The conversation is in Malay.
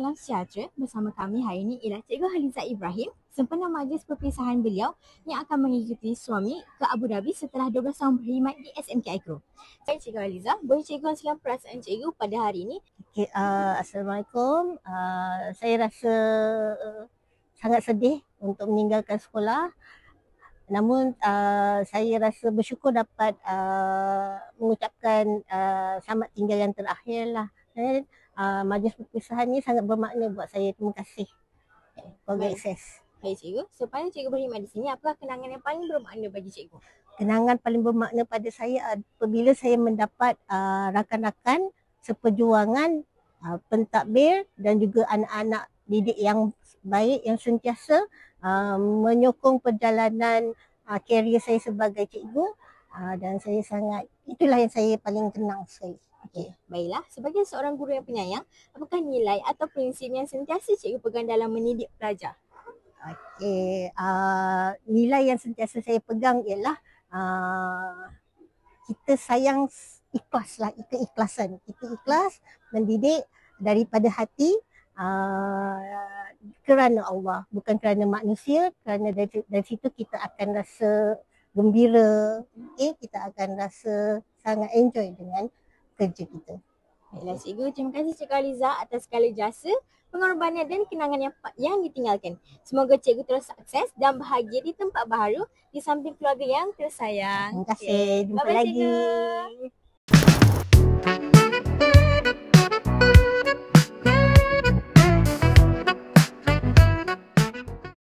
Salam Sejahtera. Bersama kami hari ini ialah Cikgu Haliza Ibrahim, sempena majlis perpisahan beliau yang akan mengikuti suami ke Abu Dhabi setelah 12 tahun berkhidmat di SMK Agro. Saya Cikgu Haliza, boleh Cikgu kongsikan perasaan Cikgu pada hari ini? Okay, Assalamualaikum. Saya rasa sangat sedih untuk meninggalkan sekolah. Namun saya rasa bersyukur dapat mengucapkan selamat tinggal yang terakhir lah. Dan majlis perpisahan ni sangat bermakna buat saya. Terima kasih. Keluarga Akses. Baik Cikgu, sepanjang Cikgu berkhidmat di sini, apakah kenangan yang paling bermakna bagi Cikgu? Kenangan paling bermakna pada saya apabila saya mendapat rakan-rakan seperjuangan, pentadbir dan juga anak-anak didik yang baik yang sentiasa menyokong perjalanan karier saya sebagai cikgu, dan saya sangat, itulah yang saya paling kenang sekali. Okey, baiklah. Sebagai seorang guru yang penyayang, apakah nilai atau prinsip yang sentiasa Cikgu pegang dalam mendidik pelajar? Okey, nilai yang sentiasa saya pegang ialah kita sayang ikhlas lah, keikhlasan. Kita ikhlas mendidik daripada hati kerana Allah, bukan kerana manusia. Kerana dari situ kita akan rasa gembira, kita akan rasa sangat enjoy dengan kerja kita. Baiklah Cikgu, terima kasih Cikgu Haliza atas segala jasa, pengorbanan dan kenangan yang ditinggalkan. Semoga Cikgu terus sukses dan bahagia di tempat baru di samping keluarga yang tersayang. Terima kasih. Jumpa Bye-bye, lagi. Cikgu.